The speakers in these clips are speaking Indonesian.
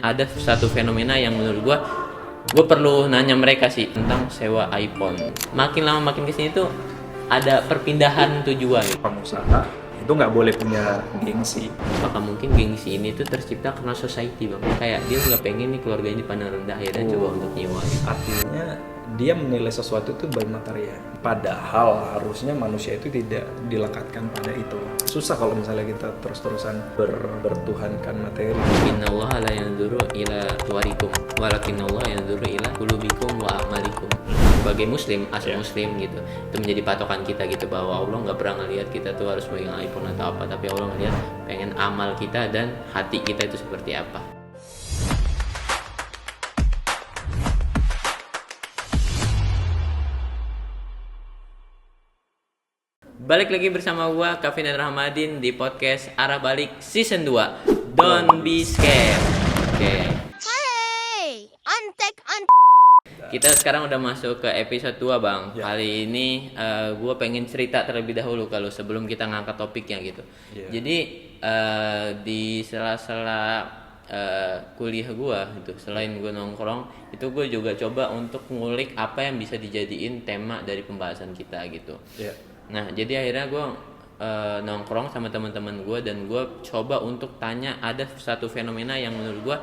Ada satu fenomena yang menurut gue perlu nanya mereka sih tentang sewa iPhone. Makin lama makin kesini tuh ada perpindahan tujuan. Pengusaha itu nggak boleh punya gengsi. Apakah mungkin gengsi ini tuh tercipta karena society bang? Kayak dia nggak pengen nih keluarganya dipandang rendah, akhirnya coba untuk nyewa. Artinya dia menilai sesuatu itu by material. Padahal harusnya manusia itu tidak dilekatkan pada itu. Susah kalau misalnya kita terus-terusan bertuhankan materi. Innallaha la yanzuru ila suwarikum walakinnallaha yanzuru ila qulubikum wa a'malikum. Sebagai muslim, muslim gitu, itu menjadi patokan kita gitu, bahwa Allah nggak pernah ngelihat kita tuh harus megang iPhone atau apa, tapi Allah ngelihat pengen amal kita dan hati kita itu seperti apa. Balik lagi bersama gua Kavin dan Rahmadin di podcast Arah Balik Season 2. Don't be scared. Oke. Hey, Kita sekarang udah masuk ke episode 2, Bang. Ya. Kali ini gua pengen cerita terlebih dahulu kalau sebelum kita ngangkat topiknya gitu. Ya. Jadi di sela-sela kuliah gua itu, selain gua nongkrong, itu gua juga coba untuk ngulik apa yang bisa dijadiin tema dari pembahasan kita gitu. Ya. Nah, jadi akhirnya gue nongkrong sama teman-teman gue dan gue coba untuk tanya, ada satu fenomena yang menurut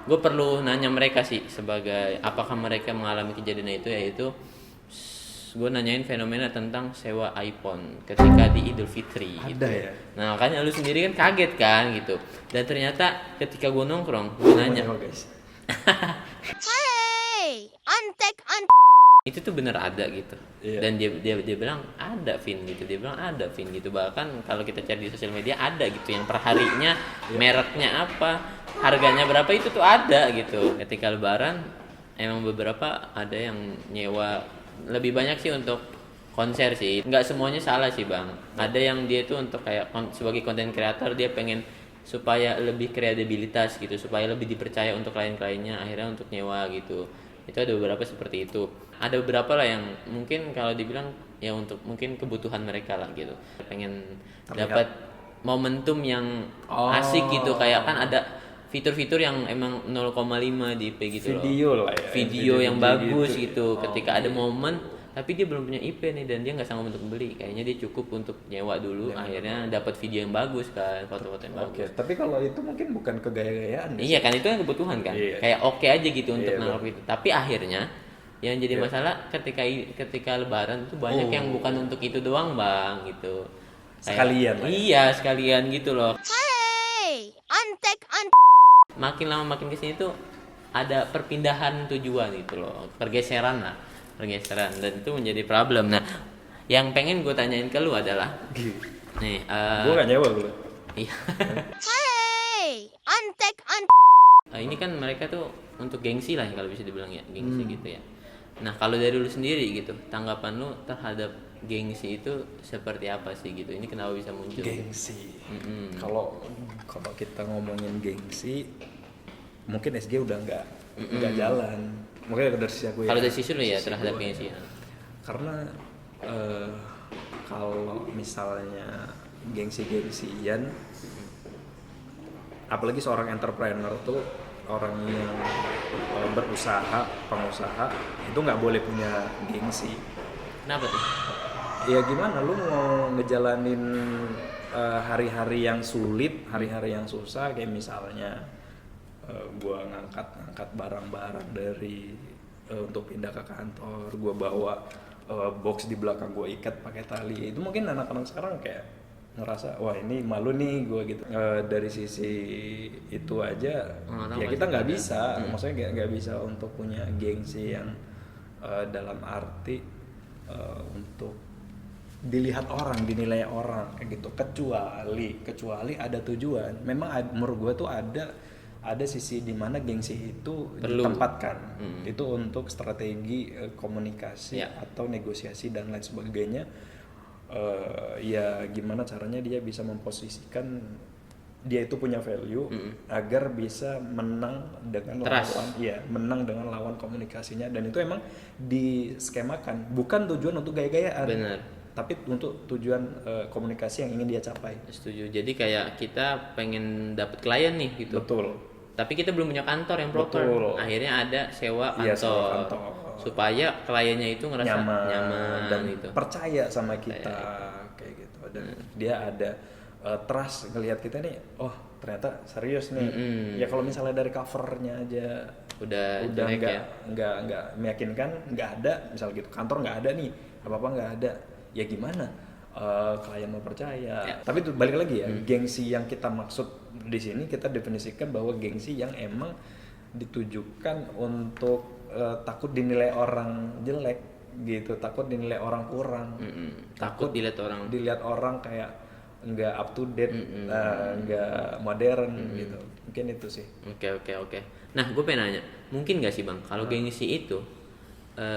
gue perlu nanya mereka sih, sebagai apakah mereka mengalami kejadian itu, yaitu gue nanyain fenomena tentang sewa iPhone ketika di Idul Fitri. Ada gitu. ya? Nah, makanya lu sendiri kan kaget kan gitu. Dan ternyata ketika gue nongkrong, gue nanya, guys. hey, itu tuh bener ada gitu. Iya. Dan dia bilang ada Vin gitu, dia bilang ada Vin gitu, bahkan kalau kita cari di sosial media ada gitu yang perharinya mereknya apa, harganya berapa, itu tuh ada gitu. Ketika lebaran emang beberapa ada yang nyewa, lebih banyak sih untuk konser sih, nggak semuanya salah sih bang. Ada yang dia tuh untuk kayak sebagai content creator, dia pengen supaya lebih kredibilitas gitu, supaya lebih dipercaya untuk klien-kliennya, akhirnya untuk nyewa gitu. Itu ada beberapa seperti itu. Ada beberapa lah yang mungkin kalau dibilang ya untuk mungkin kebutuhan mereka lah gitu, pengen dapat momentum yang asik gitu, kayak kan ada fitur-fitur yang emang 0,5 di IP gitu Video loh. lah ya, Video yang bagus gitu. Oh, Ketika ada momen tapi dia belum punya IP nih dan dia nggak sanggup untuk beli, kayaknya dia cukup untuk nyewa dulu, akhirnya dapat video yang bagus kan, foto-foto yang bagus. Oke, tapi kalau itu mungkin bukan kegaya-gayaan. Iya kan, itu kan kebutuhan kan. Iya. Kayak oke aja gitu untuk Iya, nangkep itu. Tapi akhirnya yang jadi masalah ketika lebaran tuh banyak yang bukan untuk itu doang, Bang, gitu. Sekalian lah ya. Iya, sekalian gitu loh. hey, Makin lama makin kesini tuh ada perpindahan tujuan gitu loh. Pergeseran, dan itu menjadi problem. Nah, yang pengen gue tanyain ke lu adalah nih, Gue nggak nyewa gue. iya. hey, Ini kan mereka tuh untuk gengsi lah ya, kalau bisa dibilang ya, gengsi gitu ya. Nah, kalau dari lu sendiri gitu, tanggapan lu terhadap gengsi itu seperti apa sih gitu? Ini kenapa bisa muncul? Gengsi. Kalau kita ngomongin gengsi, mungkin SG udah nggak jalan. Mungkin dari sisi aku ya. Kalau dari sisi lu ya Sisi terhadap gua gengsi. ya. Karena kalau misalnya gengsi-gengsian, apalagi seorang entrepreneur tuh orang yang berusaha, pengusaha, itu nggak boleh punya gengsi. Kenapa tuh? Ya gimana lu mau ngejalanin hari-hari yang sulit, hari-hari yang susah, kayak misalnya gua ngangkat barang-barang dari untuk pindah ke kantor, gua bawa box di belakang gua ikat pakai tali. Itu mungkin anak-anak sekarang kayak ngerasa wah ini malu nih gua gitu. Dari sisi itu aja ya kita nggak bisa, maksudnya nggak bisa untuk punya gengsi yang dalam arti untuk dilihat orang, dinilai orang kayak gitu, kecuali ada tujuan. Memang menurut gue tuh ada sisi di mana gengsi itu Perlu. ditempatkan. Itu untuk strategi komunikasi atau negosiasi dan lain sebagainya. Ya gimana caranya dia bisa memposisikan dia itu punya value agar bisa menang dengan menang dengan lawan komunikasinya, dan itu emang diskemakan, bukan tujuan untuk gaya-gayaan. Benar. Tapi untuk tujuan komunikasi yang ingin dia capai. Setuju. Jadi kayak kita pengen dapet klien nih gitu. Betul. tapi kita belum punya kantor yang proper. Betul. Akhirnya ada sewa kantor, Iya, sewa kantor. supaya kliennya itu ngerasa nyaman dan gitu. percaya sama kita kayak gitu, dan dia ada trust ngelihat kita nih, oh ternyata serius nih. Ya kalau misalnya dari covernya aja udah jelek ya. nggak meyakinkan, nggak ada misal gitu, kantor nggak ada nih, apa nggak ada, ya gimana klien mau percaya. Tapi itu balik lagi ya, gengsi yang kita maksud di sini kita definisikan bahwa gengsi yang emang ditujukan untuk takut dinilai orang jelek gitu, takut dinilai orang kurang, Takut dilihat orang kayak nggak up to date, nggak modern gitu. Mungkin itu sih. Oke. Nah, gue pengen nanya, mungkin gak sih bang, kalau gengsi itu,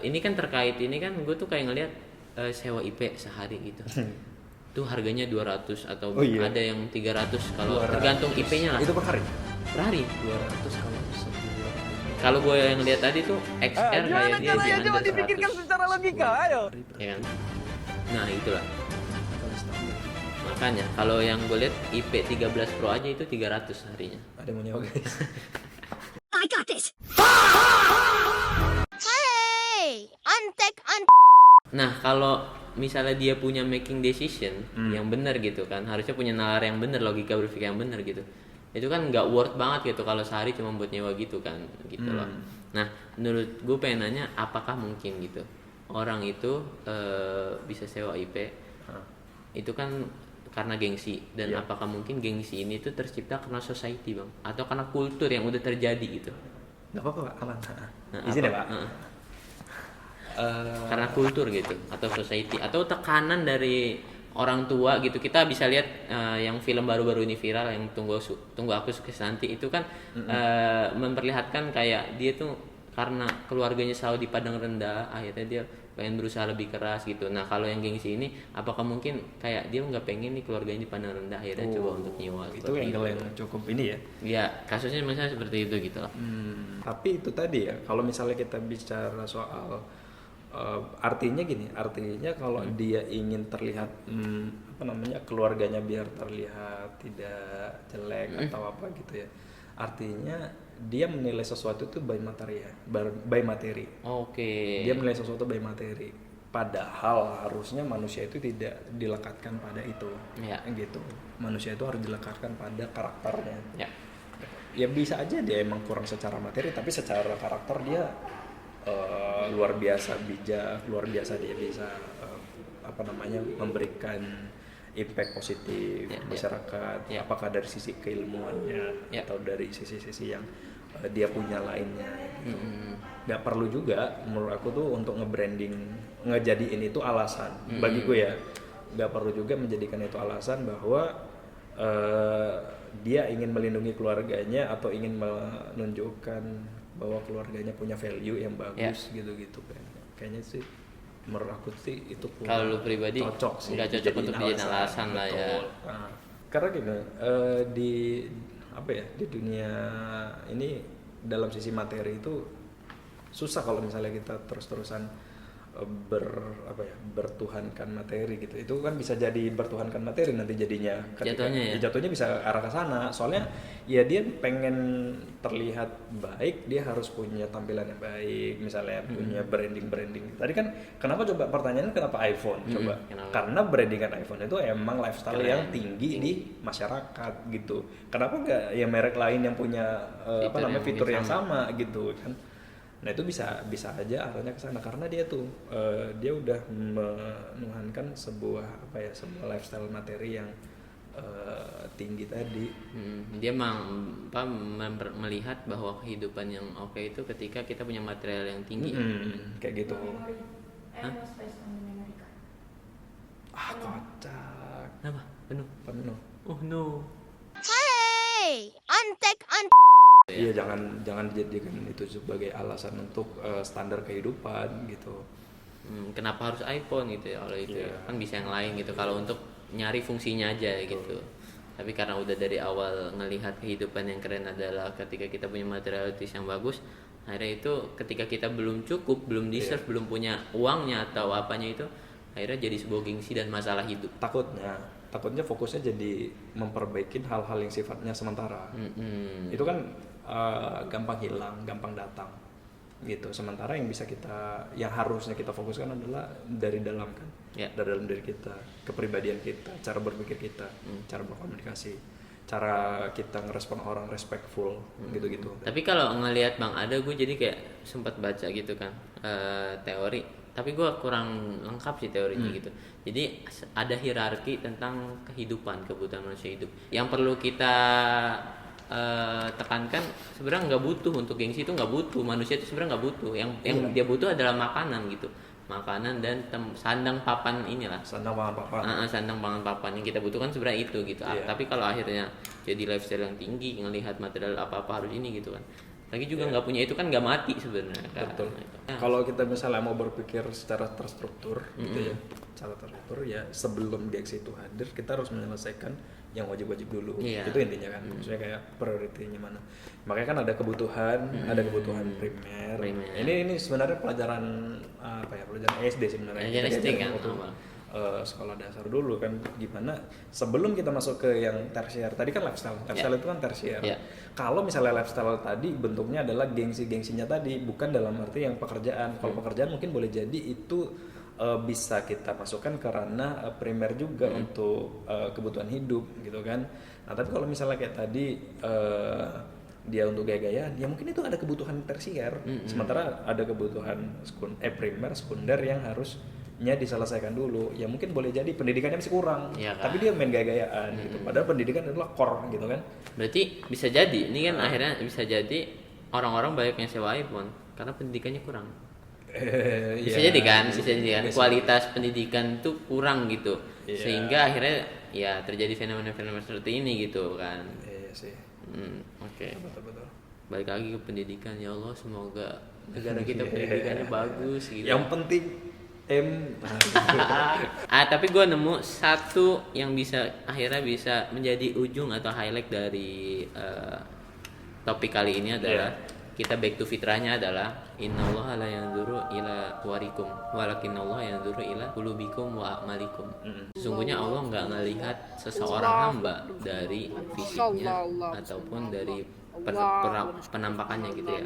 ini kan terkait ini kan gue tuh kayak ngelihat sewa IP sehari gitu, tuh harganya 200 atau ada yang 300 kalau tergantung IP-nya lah. Itu per hari? Per hari. 200 kalau sebulan. Kalau gue yang lihat tadi tuh XR kayak dia di under 100. dipikirkan secara logika, ayo. Ya kan? Nah itulah. Kalau setahun. Makanya kalau yang gue lihat IP 13 Pro aja itu 300 harinya. Ada yang mau nyewa guys? I got this. Hey, Nah kalau misalnya dia punya making decision yang benar gitu kan, harusnya punya nalar yang benar, logika berpikir yang benar gitu. Itu kan nggak worth banget gitu kalau sehari cuma buat nyewa gitu kan, gitu loh. Nah menurut gue pengen nanya, apakah mungkin gitu orang itu bisa sewa IP? Itu kan karena gengsi, dan apakah mungkin gengsi ini tuh tercipta karena society bang, atau karena kultur yang udah terjadi gitu? Nggak apa-apa Pak, aman. Nah, Izin ya apa? Pak. Karena kultur gitu, atau society, atau tekanan dari orang tua gitu. Kita bisa lihat yang film baru-baru ini viral yang tunggu aku sukses nanti itu kan memperlihatkan kayak dia tuh karena keluarganya selalu dipandang rendah, akhirnya dia pengen berusaha lebih keras gitu. Nah kalau yang gengsi ini, apakah mungkin kayak dia nggak pengen nih keluarganya dipandang rendah, akhirnya coba untuk nyewa? Itu angle yang cukup ini ya. Ya kasusnya misalnya seperti itu gitu lah. Tapi itu tadi ya, kalau misalnya kita bicara soal artinya gini, artinya kalau dia ingin terlihat keluarganya biar terlihat tidak jelek atau apa gitu ya, artinya dia menilai sesuatu itu by materi. Oke. Dia menilai sesuatu by materi, padahal harusnya manusia itu tidak dilekatkan pada itu. Gitu, manusia itu harus dilekatkan pada karakternya. Ya bisa aja dia emang kurang secara materi, tapi secara karakter dia luar biasa bijak, luar biasa, dia bisa memberikan impact positif masyarakat, apakah dari sisi keilmuannya atau dari sisi-sisi yang dia punya lainnya gitu. Nggak perlu juga menurut aku tuh untuk ngejadiin itu alasan bagi gue ya, nggak perlu juga menjadikan itu alasan bahwa dia ingin melindungi keluarganya atau ingin menunjukkan bahwa keluarganya punya value yang bagus gitu-gitu kan. Kayaknya sih menurut aku sih itu kalau lu pribadi cocok sih, nggak cocok untuk dijadiin alasan lah ya. Nah, karena gini, di dunia ini dalam sisi materi itu susah kalau misalnya kita terus-terusan bertuhankan materi gitu. Itu kan bisa jadi bertuhankan materi nanti jadinya jatuhnya bisa arah ke sana. Soalnya ya dia pengen terlihat baik, dia harus punya tampilan yang baik, misalnya punya branding. Tadi kan kenapa coba pertanyaannya kenapa iPhone? Coba. Karena brandingan iPhone itu emang lifestyle yang tinggi di masyarakat gitu. Kenapa enggak ya merek lain yang punya fitur yang sama gitu kan? Nah itu bisa aja arahnya ke sana, karena dia tuh dia udah menuhankan sebuah lifestyle materi yang tinggi tadi. Dia melihat bahwa kehidupan yang oke itu ketika kita punya material yang tinggi. Kayak gitu. Kocak. Kenapa? Penuh. Oh no. Hey, Iya, jangan dijadikan itu sebagai alasan untuk standar kehidupan gitu. Kenapa harus iPhone gitu ya? Kalau itu kan bisa yang lain gitu. Kalau untuk nyari fungsinya aja gitu. Tapi karena udah dari awal ngelihat kehidupan yang keren adalah ketika kita punya materialitis yang bagus, akhirnya itu ketika kita belum cukup, belum deserve, belum punya uangnya atau apanya itu, akhirnya jadi sebuah gengsi dan masalah hidup. Takutnya fokusnya jadi memperbaiki hal-hal yang sifatnya sementara. Itu kan gampang hilang, gampang datang gitu. Sementara yang harusnya kita fokuskan adalah dari dalam kan, dari dalam diri kita, kepribadian kita, cara berpikir kita, cara berkomunikasi, cara kita ngerespon orang respectful gitu-gitu. Tapi kalau ngelihat Bang Ada, gue jadi kayak sempat baca gitu kan teori, tapi gue kurang lengkap sih teorinya gitu. Jadi ada hierarki tentang kebutuhan manusia hidup yang perlu kita tekankan. Sebenarnya nggak butuh untuk gengsi, itu nggak butuh, manusia itu sebenarnya nggak butuh. Yang dia butuh adalah makanan gitu, makanan dan sandang papan inilah, sandang pangan papan yang kita butuhkan sebenarnya itu gitu. Tapi kalau akhirnya jadi lifestyle yang tinggi, ngelihat material apa harus ini gitu kan, lagi juga nggak punya itu kan nggak mati sebenarnya kan. Betul. Kalau kita misalnya mau berpikir secara terstruktur gitu ya, secara terstruktur ya, sebelum gengsi itu hadir kita harus menyelesaikan yang wajib-wajib dulu. Itu intinya kan. Maksudnya kayak prioritinya mana. Makanya kan ada kebutuhan primer. Ini sebenarnya pelajaran pelajaran SD sebenarnya. Pelajaran SD kan. Sekolah dasar dulu kan, gimana sebelum kita masuk ke yang tersier. Tadi kan lifestyle itu kan tersier. Kalau misalnya lifestyle tadi bentuknya adalah gengsinya tadi, bukan dalam arti yang pekerjaan. Kalau pekerjaan mungkin boleh jadi itu bisa kita masukkan karena primer juga untuk kebutuhan hidup gitu kan. Nah tapi kalau misalnya kayak tadi dia untuk gaya-gayaan, ya mungkin itu ada kebutuhan tersier. Sementara ada kebutuhan primer, sekunder yang harusnya diselesaikan dulu. Ya mungkin boleh jadi pendidikannya masih kurang, tapi dia main gaya-gayaan gitu. Padahal pendidikan adalah core gitu kan. Berarti bisa jadi, ini kan akhirnya bisa jadi orang-orang banyak yang sewa iPhone karena pendidikannya kurang. Bisa jadi kan kualitas pendidikan tuh kurang gitu, sehingga akhirnya ya terjadi fenomena-fenomena seperti ini gitu kan. Iya sih. Oke. Betul. Balik lagi ke pendidikan, ya Allah, semoga negara kita pendidikannya bagus gitu. Yang penting tapi gue nemu satu yang akhirnya bisa menjadi ujung atau highlight dari topik kali ini adalah kita back to fitrahnya adalah innallaha la yanzuru ila warikum walakinallaha yanzuru ila qulubikum wa a'malikum. Sesungguhnya Allah nggak ngelihat seseorang hamba dari fisiknya ataupun dari penampakannya gitu ya,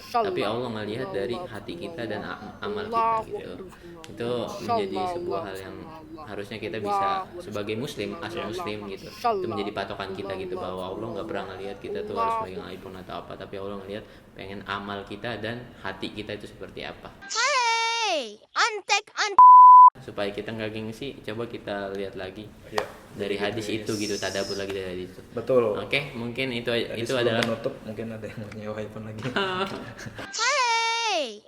tapi Allah ngelihat dari hati kita dan amal kita gitu. Itu menjadi sebuah hal yang harusnya kita bisa sebagai muslim, asal muslim gitu, itu menjadi patokan kita gitu, bahwa Allah nggak pernah ngelihat kita tuh harus megang iPhone atau apa, tapi Allah ngelihat pengen amal kita dan hati kita itu seperti apa. Hey, Supaya kita nggak gengsi, coba kita lihat lagi dari hadis itu gitu, tadabbur lagi dari hadis itu. Betul. Oke, mungkin itu adalah penutup. Mungkin ada yang mau nyewa iPhone lagi. Hey,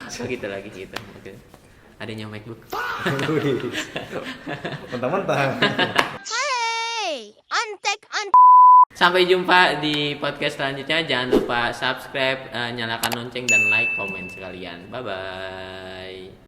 Gitu lagi gitu. Oke. Adanya MacBook. Mentang-mentang. Hey, Sampai jumpa di podcast selanjutnya. Jangan lupa subscribe, nyalakan lonceng dan like, komen sekalian. Bye bye.